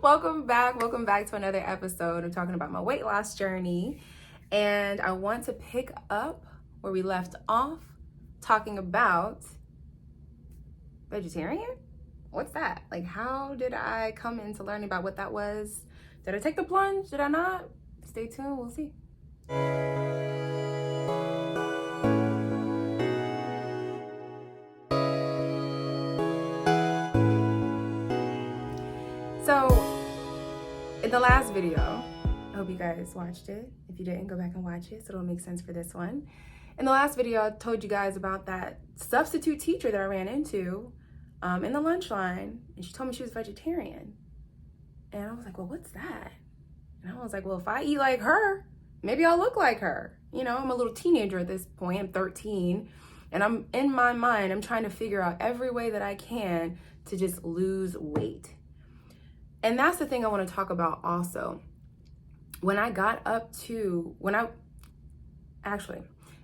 Welcome back to another episode. I'm talking about my weight loss journey, and I want to pick up where we left off, talking about vegetarian. What's that? Like, how did I come into learning about what that was? Did I take the plunge? Did I not? Stay tuned, we'll see. So, in the last video, I hope you guys watched it. If you didn't, go back and watch it so it'll make sense for this one. In the last video, I told you guys about that substitute teacher that I ran into in the lunch line, and she told me she was vegetarian. And I was like, well, what's that? And I was like, well, if I eat like her, maybe I'll look like her. You know, I'm a little teenager at this point. I'm 13, and I'm in my mind, I'm trying to figure out every way that I can to just lose weight. And that's the thing I want to talk about also. When I got up to,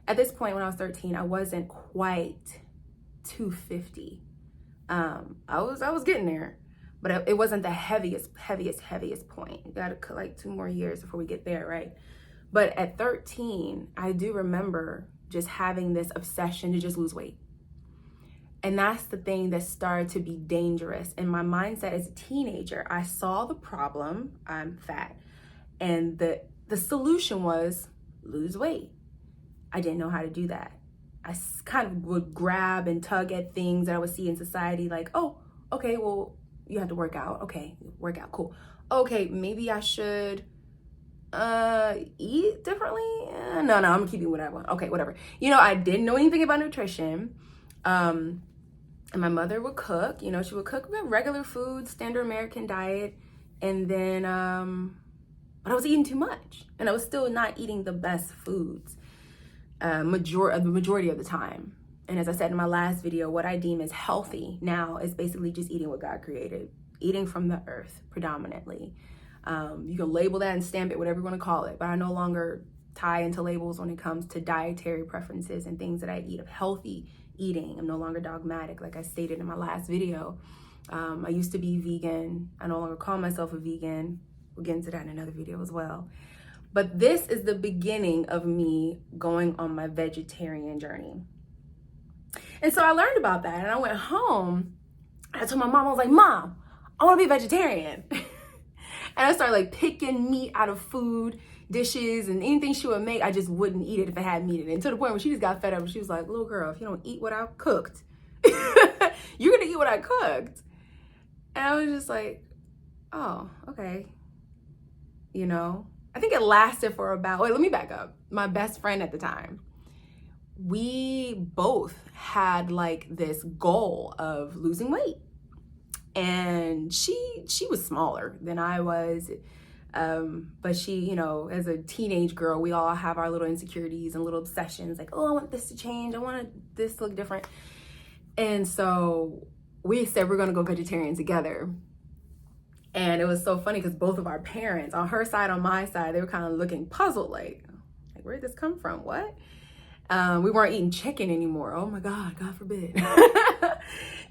at this point when I was 13, I wasn't quite 250. I was getting there, but it wasn't the heaviest point. You gotta cut like 2 more years before we get there, right? But at 13, I do remember just having this obsession to just lose weight. And that's the thing that started to be dangerous. In my mindset as a teenager, I saw the problem, I'm fat. And the solution was lose weight. I didn't know how to do that. I kind of would grab and tug at things that I would see in society, like, oh, okay, well, you have to work out. Okay, work out, cool. Okay, maybe I should eat differently? No, I'm gonna keep eating what I want. Okay, whatever. You know, I didn't know anything about nutrition. And my mother would cook, you know, she would cook regular food, standard American diet. And then, but I was eating too much, and I was still not eating the best foods, the majority of the time. And as I said in my last video, what I deem as healthy now is basically just eating what God created, eating from the earth predominantly. You can label that and stamp it, whatever you want to call it, but I no longer tie into labels when it comes to dietary preferences and things that I eat of healthy eating. I'm no longer dogmatic, like I stated in my last video. I used to be vegan. I no longer call myself a vegan. We'll get into that in another video as well. But this is the beginning of me going on my vegetarian journey. And so I learned about that, and I went home. I told my mom, I was like, Mom, I want to be a vegetarian. And I started like picking meat out of food dishes, and anything she would make, I just wouldn't eat it if it had meat in it. And to the point where she just got fed up, and she was like, little girl, if you don't eat what I cooked, you're gonna eat what I cooked. And I was just like, oh, okay. You know, I think it lasted for about, let me back up. My best friend at the time, we both had like this goal of losing weight. And she was smaller than I was. But she, you know, as a teenage girl, we all have our little insecurities and little obsessions, like, oh, I want this to change. I want this to look different. And so we said we're going to go vegetarian together. And it was so funny because both of our parents, on her side, on my side, they were kind of looking puzzled, like where did this come from? What? We weren't eating chicken anymore. Oh my God, God forbid.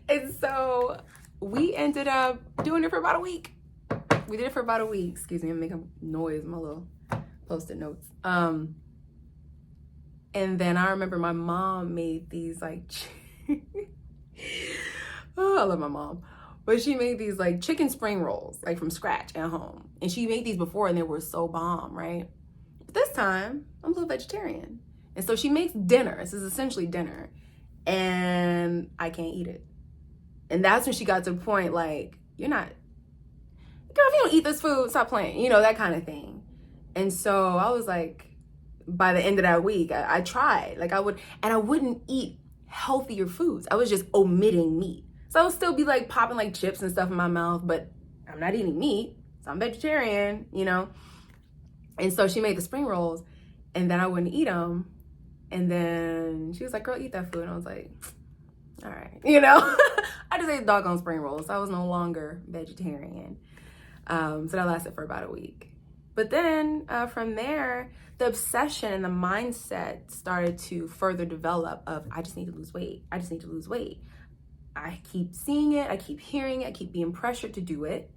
And so we ended up doing it for about a week. We did it for about a week. Excuse me, I'm making noise, my little Post-it notes. And then I remember my mom made these like, oh, I love my mom. But she made these like chicken spring rolls, like from scratch at home. And she made these before and they were so bomb, right? But this time, I'm a little vegetarian. And so she makes dinner. This is essentially dinner. And I can't eat it. And that's when she got to the point like, you're not, girl, if you don't eat this food, stop playing, you know, that kind of thing. And so I was like, by the end of that week, I tried. Like I wouldn't eat healthier foods. I was just omitting meat. So I would still be like popping like chips and stuff in my mouth, but I'm not eating meat, so I'm vegetarian, you know? And so she made the spring rolls, and then I wouldn't eat them. And then she was like, girl, eat that food. And I was like, all right, you know? I just ate doggone spring rolls, so I was no longer vegetarian. So that lasted for about a week. But then from there, the obsession and the mindset started to further develop of, I just need to lose weight. I just need to lose weight. I keep seeing it. I keep hearing it. I keep being pressured to do it.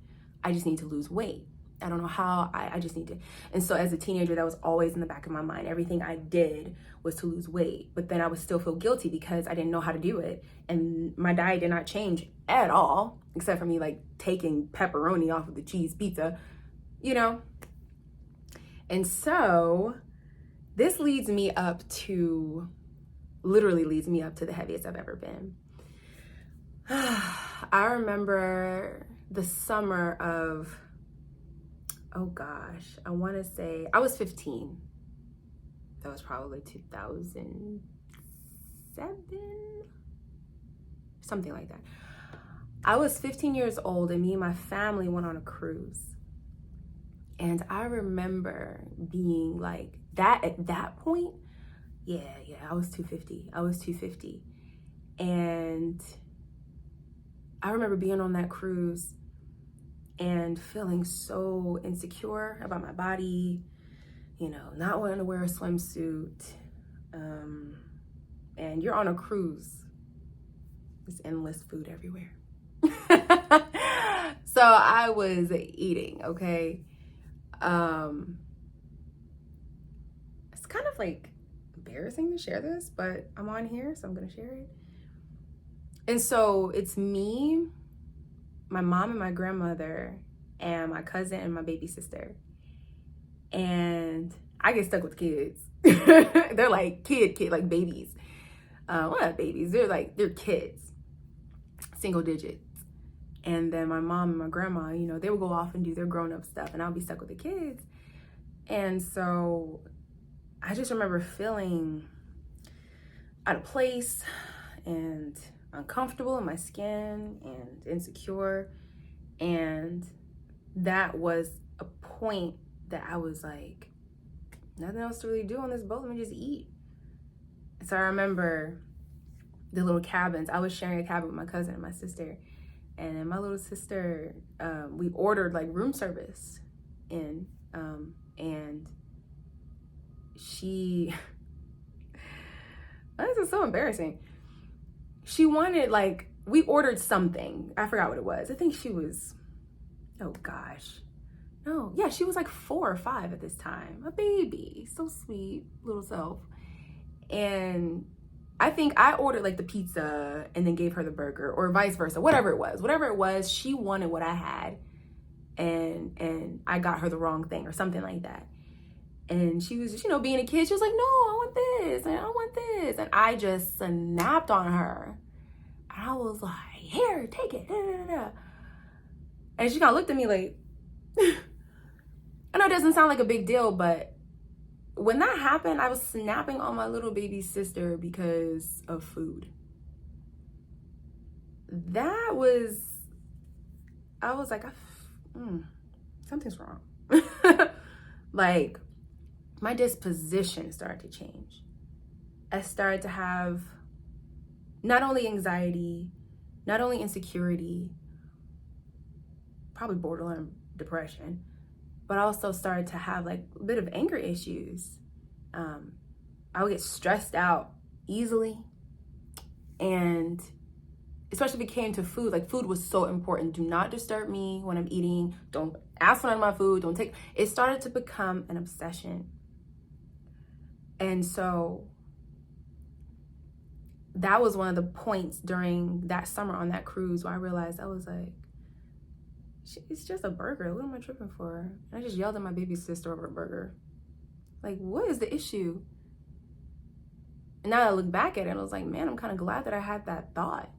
I just need to lose weight. I don't know how, I just need to. And so as a teenager, that was always in the back of my mind. Everything I did was to lose weight, but then I would still feel guilty because I didn't know how to do it. And my diet did not change at all, except for me like taking pepperoni off of the cheese pizza, you know? And so this leads me up to, literally leads me up to the heaviest I've ever been. I remember the summer of, oh gosh, I want to say I was 15. That was probably 2007, something like that. I was 15 years old and me and my family went on a cruise. And I remember being like that at that point. Yeah, I was 250. And I remember being on that cruise and feeling so insecure about my body, you know, not wanting to wear a swimsuit. And you're on a cruise. There's endless food everywhere. So I was eating, okay? It's kind of like embarrassing to share this, but I'm on here, so I'm gonna share it. And so it's me, my mom and my grandmother, and my cousin and my baby sister. And I get stuck with kids. They're like kid, like babies. Well, not babies, they're kids, single digits. And then my mom and my grandma, you know, they would go off and do their grown-up stuff and I'll be stuck with the kids. And so I just remember feeling out of place and uncomfortable in my skin and insecure. And that was a point that I was like, nothing else to really do on this boat, let me just eat. So I remember the little cabins. I was sharing a cabin with my cousin and my sister. And then my little sister, we ordered like room service in, and she, this is so embarrassing. She wanted like, we ordered something. I forgot what it was. I think she was, oh gosh. No, yeah, she was like 4 or 5 at this time. A baby, so sweet, little self. And I think I ordered like the pizza and then gave her the burger or vice versa, whatever it was, she wanted what I had and I got her the wrong thing or something like that. And she was just, you know, being a kid, she was like, no, I want this and I want this. And I just snapped on her. And I was like, here, take it. Da, da, da, da. And she kind of looked at me like, I know it doesn't sound like a big deal, but when that happened, I was snapping on my little baby sister because of food. I was like, something's wrong. Like, my disposition started to change. I started to have not only anxiety, not only insecurity, probably borderline depression, but I also started to have like a bit of anger issues. I would get stressed out easily. And especially if it came to food, like food was so important. Do not disturb me when I'm eating. Don't ask for none of my food. Don't take, it started to become an obsession. And so that was one of the points during that summer on that cruise where I realized, I was like, it's just a burger. What am I tripping for? And I just yelled at my baby sister over a burger. Like, what is the issue? And now I look back at it and I was like, man, I'm kind of glad that I had that thought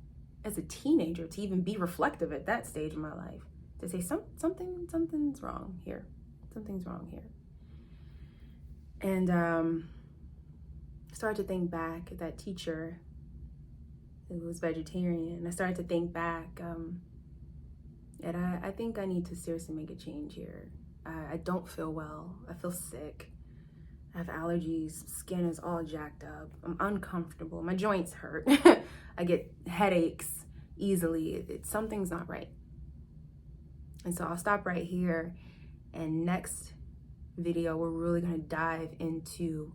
as a teenager to even be reflective at that stage in my life. To say something's wrong here. Something's wrong here. And started to think back at that teacher who was vegetarian. I started to think back, and I think I need to seriously make a change here. I don't feel well. I feel sick. I have allergies. Skin is all jacked up. I'm uncomfortable. My joints hurt. I get headaches easily. Something's not right. And so I'll stop right here. And next video, we're really going to dive into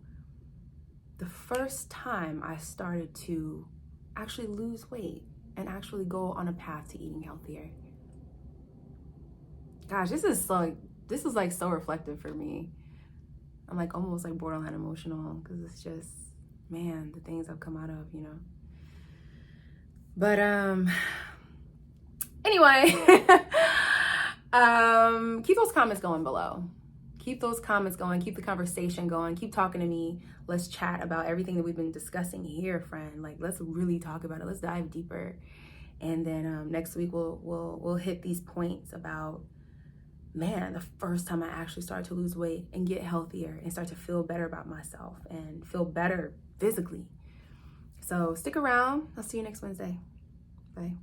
the first time I started to actually lose weight and actually go on a path to eating healthier. Gosh, this is like so reflective for me. I'm like almost like borderline emotional because it's just, man, the things I've come out of, you know. But anyway, keep those comments going below. Keep those comments going. Keep the conversation going. Keep talking to me. Let's chat about everything that we've been discussing here, friend. Like, let's really talk about it. Let's dive deeper. And then next week we'll hit these points about, man, the first time I actually started to lose weight and get healthier and start to feel better about myself and feel better physically. So stick around. I'll see you next Wednesday. Bye.